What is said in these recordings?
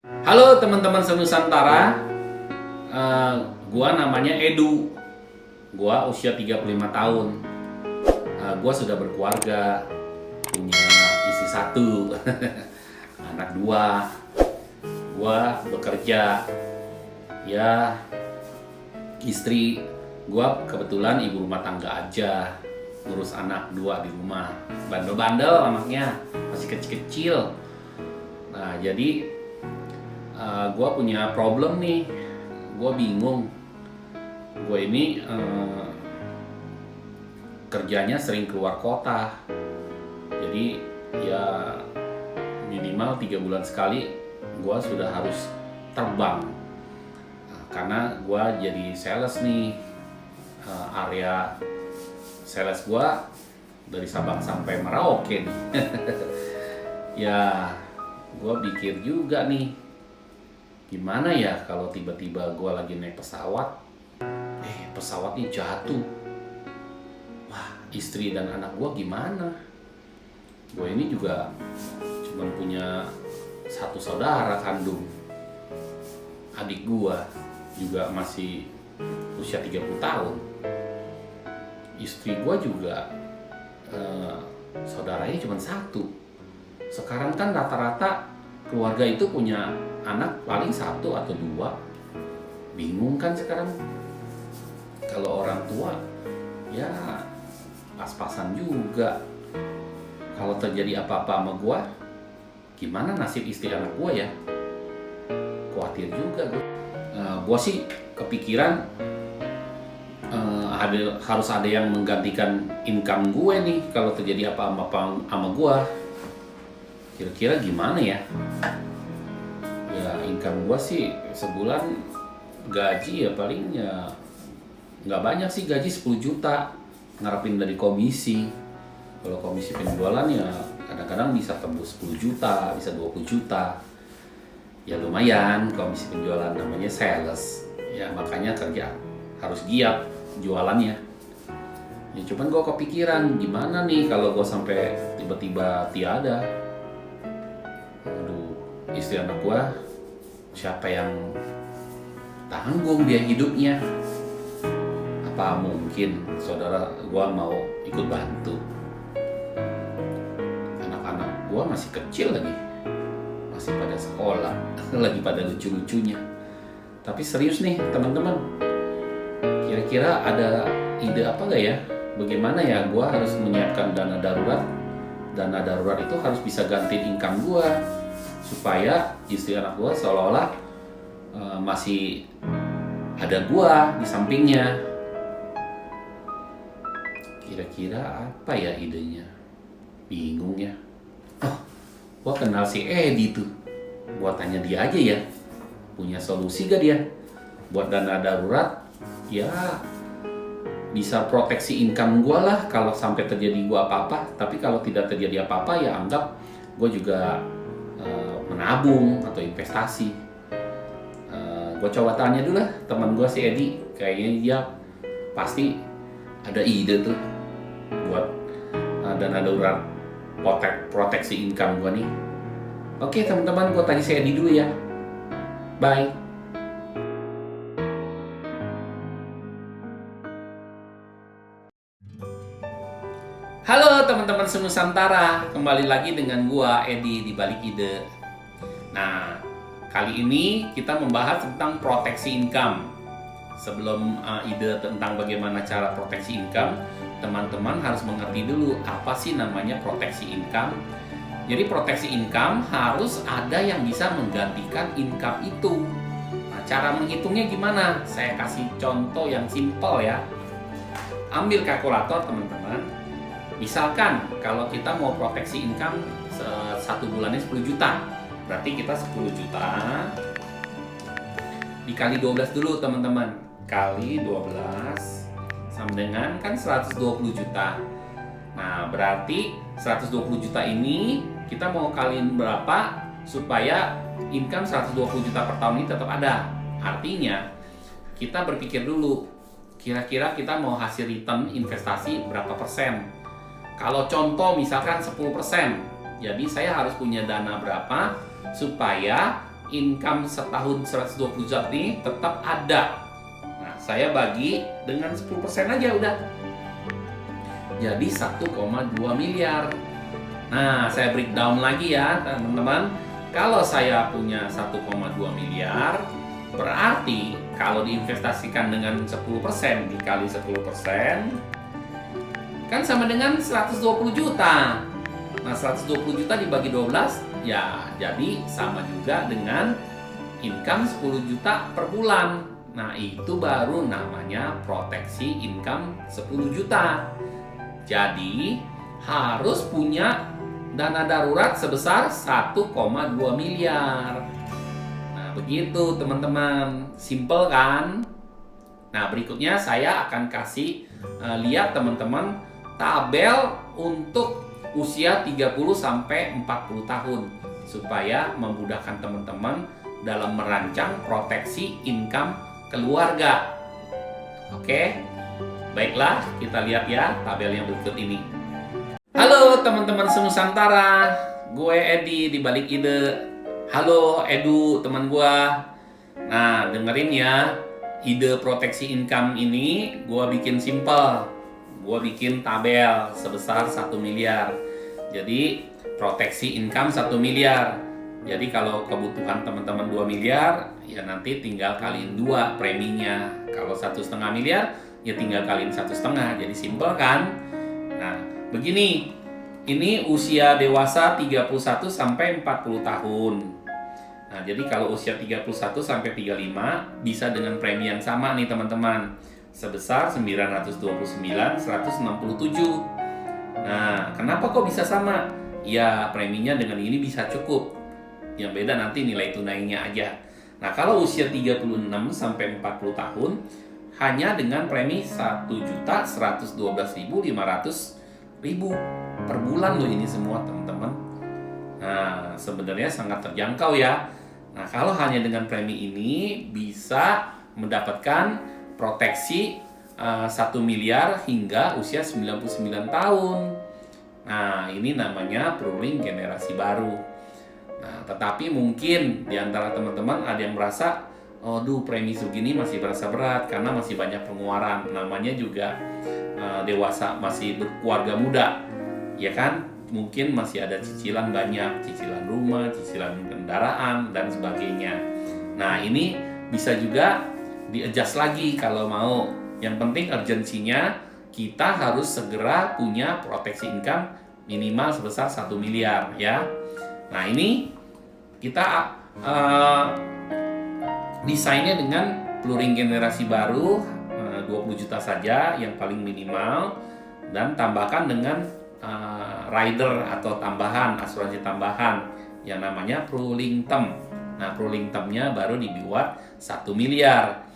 Halo teman-teman senusantara, gua namanya Edu. Gua usia 35 tahun. Gua sudah berkeluarga, punya istri satu, anak dua. Gua bekerja, ya istri gua kebetulan ibu rumah tangga aja, ngurus anak dua di rumah. Bandel-bandel anaknya, masih kecil-kecil. Nah jadi gue punya problem nih, gue bingung. Gue ini kerjanya sering keluar kota, jadi ya minimal 3 bulan sekali gue sudah harus terbang. Karena gue jadi sales nih, area sales gue dari Sabang sampai Merauke nih. Ya gue pikir juga nih, gimana ya kalau tiba-tiba gue lagi naik pesawat, pesawatnya jatuh. Wah, istri dan anak gue gimana? Gue ini juga cuma punya satu saudara kandung. Adik gue juga masih usia 30 tahun. Istri gue juga saudaranya cuma satu. Sekarang kan rata-rata keluarga itu punya anak paling satu atau dua. Bingung kan sekarang. Kalau orang tua ya pas-pasan juga. Kalau terjadi apa-apa sama gua, gimana nasib istri anak gua ya? Khawatir juga gua. Gua sih kepikiran harus ada yang menggantikan income gue nih kalau terjadi apa-apa sama gua. Kira-kira gimana ya? Ya income gue sih sebulan gaji ya paling ya nggak banyak sih, gaji 10 juta ngarepin dari komisi. Kalau komisi penjualan ya kadang-kadang bisa tembus 10 juta, bisa 20 juta. Ya lumayan komisi penjualan, namanya sales. Ya makanya kerja harus giat jualannya. Ya cuman gue kepikiran gimana nih kalau gue sampai tiba-tiba tiada. Aduh, istri anak gue siapa yang tanggung biaya hidupnya? Apa mungkin saudara gua mau ikut bantu? Anak-anak gua masih kecil lagi, masih pada sekolah, lagi pada lucu-lucunya. Tapi serius nih teman-teman, kira-kira ada ide apa gak ya? Bagaimana ya gua harus menyiapkan dana darurat? Dana darurat itu harus bisa gantiin income gua, supaya istri anak gua seolah-olah masih ada gua di sampingnya. Kira-kira apa ya idenya? Bingung ya. Oh, gua kenal si Edi tuh. Gua tanya dia aja ya. Punya solusi gak dia? Buat dana darurat, ya bisa proteksi income gua lah kalau sampai terjadi gua apa-apa. Tapi kalau tidak terjadi apa-apa ya anggap gua juga menabung atau investasi. Gue coba tanya dulu lah teman gue si Edi, kayaknya dia pasti ada ide tuh buat dana darurat proteksi income gue nih. Oke teman-teman, gue tanya si Edi dulu ya. Bye. Halo teman-teman senusantara, kembali lagi dengan gue Edi di Balik Ide. Nah, kali ini kita membahas tentang proteksi income. Sebelum ide tentang bagaimana cara proteksi income, teman-teman harus mengerti dulu apa sih namanya proteksi income. Jadi proteksi income harus ada yang bisa menggantikan income itu. Nah, cara menghitungnya gimana? Saya kasih contoh yang simpel ya. Ambil kalkulator teman-teman. Misalkan kalau kita mau proteksi income satu bulannya 10 juta. Berarti kita 10 juta dikali 12 dulu teman-teman. Kali 12 sama dengan kan 120 juta. Nah berarti 120 juta ini kita mau kaliin berapa supaya income 120 juta per tahun ini tetap ada. Artinya kita berpikir dulu, kira-kira kita mau hasil return investasi berapa persen. Kalau contoh misalkan 10%, jadi saya harus punya dana berapa supaya income setahun 120 juta ini tetap ada. Nah, saya bagi dengan 10% aja udah. Jadi 1,2 miliar. Nah, saya breakdown lagi ya teman-teman. Kalau saya punya 1,2 miliar, berarti kalau diinvestasikan dengan 10% dikali 10%, kan sama dengan 120 juta. Nah, 120 juta dibagi 12, ya jadi sama juga dengan income 10 juta per bulan. Nah, itu baru namanya proteksi income 10 juta. Jadi, harus punya dana darurat sebesar 1,2 miliar. Nah, begitu teman-teman. Simple kan? Nah, berikutnya saya akan kasih lihat teman-teman tabel untuk usia 30 sampai 40 tahun supaya memudahkan teman-teman dalam merancang proteksi income keluarga. Oke? Baiklah, kita lihat ya tabel yang berikut ini. Halo teman-teman Senusantara, gue Edi di Balik Ide. Halo Edu, teman gue. Nah, dengerin ya, ide proteksi income ini gue bikin simple. Gue bikin tabel sebesar 1 miliar. Jadi, proteksi income 1 miliar. Jadi kalau kebutuhan teman-teman 2 miliar, ya nanti tinggal kaliin 2 preminya. Kalau 1,5 miliar, ya tinggal kaliin 1,5. Jadi simple kan? Nah, begini. Ini usia dewasa 31 sampai 40 tahun. Nah, jadi kalau usia 31 sampai 35 bisa dengan premi yang sama nih teman-teman. Sebesar 929,167. Nah, kenapa kok bisa sama? Ya, preminya dengan ini bisa cukup. Yang beda nanti nilai tunainya aja. Nah, kalau usia 36 sampai 40 tahun hanya dengan premi 1.112.500.000 per bulan loh ini semua, teman-teman. Nah, sebenarnya sangat terjangkau ya. Nah, kalau hanya dengan premi ini bisa mendapatkan proteksi 1 miliar hingga usia 99 tahun. Nah, ini namanya Pruling generasi baru. Nah, tetapi mungkin di antara teman-teman ada yang merasa, aduh premi segini masih berasa berat karena masih banyak pengeluaran. Namanya juga dewasa, masih berkeluarga muda, ya kan? Mungkin masih ada cicilan banyak, cicilan rumah, cicilan kendaraan, dan sebagainya. Nah, ini bisa juga di-adjust lagi kalau mau. Yang penting urgensinya kita harus segera punya proteksi income minimal sebesar 1 miliar ya. Nah, ini kita desainnya dengan Pruling generasi baru 20 juta saja yang paling minimal, dan tambahkan dengan rider atau tambahan, asuransi tambahan yang namanya Pruling Term. Nah, Pruling Term-nya baru dibuat 1 miliar.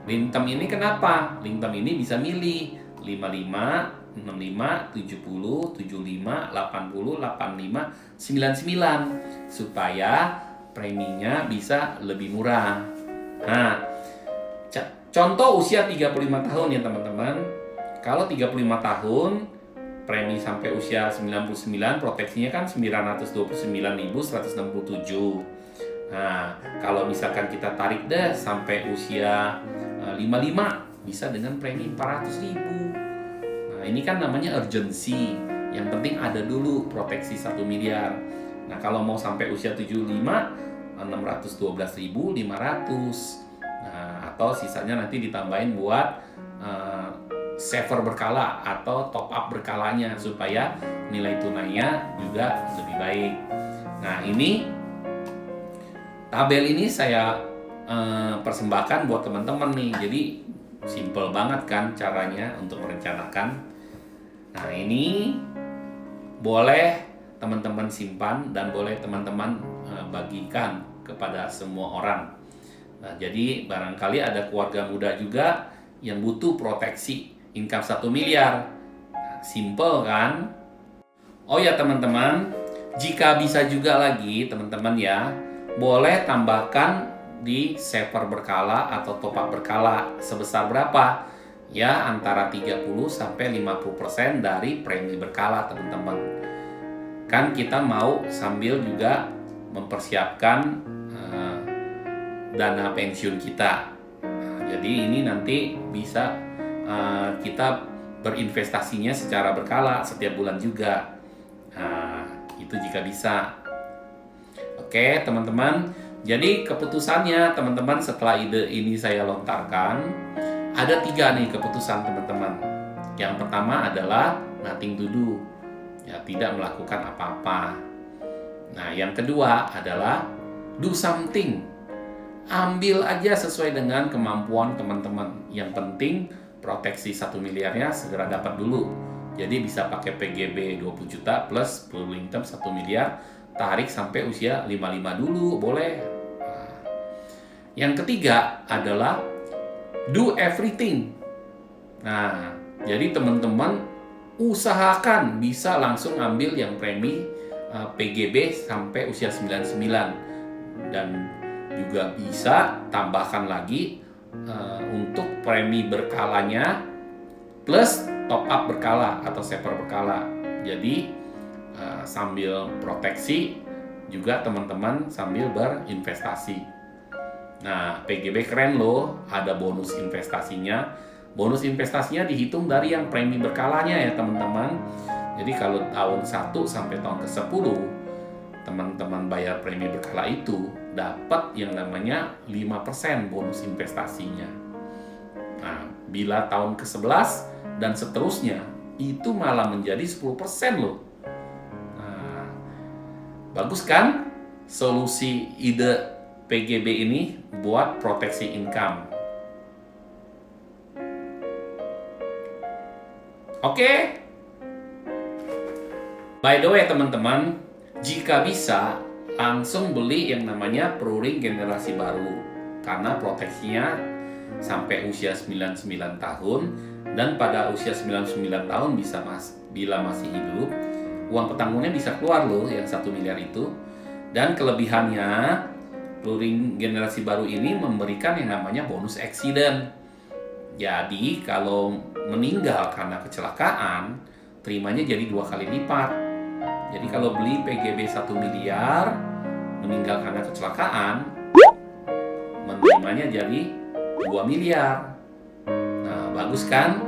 Link term ini kenapa? Link term ini bisa milih 55, 65, 70, 75, 80, 85, 99 supaya preminya bisa lebih murah. Nah, contoh usia 35 tahun ya teman-teman. Kalau 35 tahun premi sampai usia 99 proteksinya kan 929.167. Nah, kalau misalkan kita tarik deh sampai usia 55 bisa dengan premi 400.000. Nah, ini kan namanya urgency. Yang penting ada dulu proteksi 1 miliar. Nah, kalau mau sampai usia 75 612.500. Nah, atau sisanya nanti ditambahin buat saver berkala atau top up berkalanya supaya nilai tunainya juga lebih baik. Nah, ini tabel ini saya persembahkan buat teman-teman nih. Jadi simple banget kan caranya untuk merencanakan. Nah, ini boleh teman-teman simpan dan boleh teman-teman bagikan kepada semua orang. Nah, jadi barangkali ada keluarga muda juga yang butuh proteksi income 1 miliar. Nah, simple kan? Oh ya teman-teman, jika bisa juga lagi teman-teman ya, boleh tambahkan di saver berkala atau top up berkala sebesar berapa? Ya, antara 30 sampai 50% dari premi berkala, teman-teman. Kan kita mau sambil juga mempersiapkan dana pensiun kita. Nah, jadi ini nanti bisa kita berinvestasinya secara berkala setiap bulan juga. Nah, itu jika bisa. Oke, teman-teman. Jadi keputusannya, teman-teman, setelah ide ini saya lontarkan, ada 3 nih keputusan, teman-teman. Yang pertama adalah nothing to do, ya, tidak melakukan apa-apa. Nah, yang kedua adalah do something. Ambil aja sesuai dengan kemampuan teman-teman. Yang penting proteksi 1 miliarnya segera dapat dulu. Jadi bisa pakai PGB 20 juta plus pooling term 1 miliar, tarik sampai usia 55 dulu, boleh. Nah, yang ketiga adalah do everything. Nah, jadi teman-teman usahakan bisa langsung ambil yang premi PGB sampai usia 99, dan juga bisa tambahkan lagi untuk premi berkalanya plus top up berkala atau saver berkala. Jadi sambil proteksi juga teman-teman sambil berinvestasi. Nah, PGB keren loh, ada bonus investasinya. Bonus investasinya dihitung dari yang premi berkalanya ya teman-teman. Jadi kalau tahun 1 sampai tahun ke-10 teman-teman bayar premi berkala itu dapat yang namanya 5% bonus investasinya. Nah, bila tahun ke-11 dan seterusnya itu malah menjadi 10% loh. Nah, bagus kan solusi ide PGB ini buat proteksi income. Oke. By the way teman-teman, jika bisa langsung beli yang namanya Pruring generasi baru, karena proteksinya sampai usia 99 tahun, dan pada usia 99 tahun bila masih hidup, uang petanggunnya bisa keluar loh yang 1 miliar itu. Dan kelebihannya Pruring generasi baru ini memberikan yang namanya bonus accident. Jadi kalau meninggal karena kecelakaan, terimanya jadi 2 kali lipat. Jadi kalau beli PGB 1 miliar, meninggal karena kecelakaan, menerimanya jadi 2 miliar. Nah, bagus kan?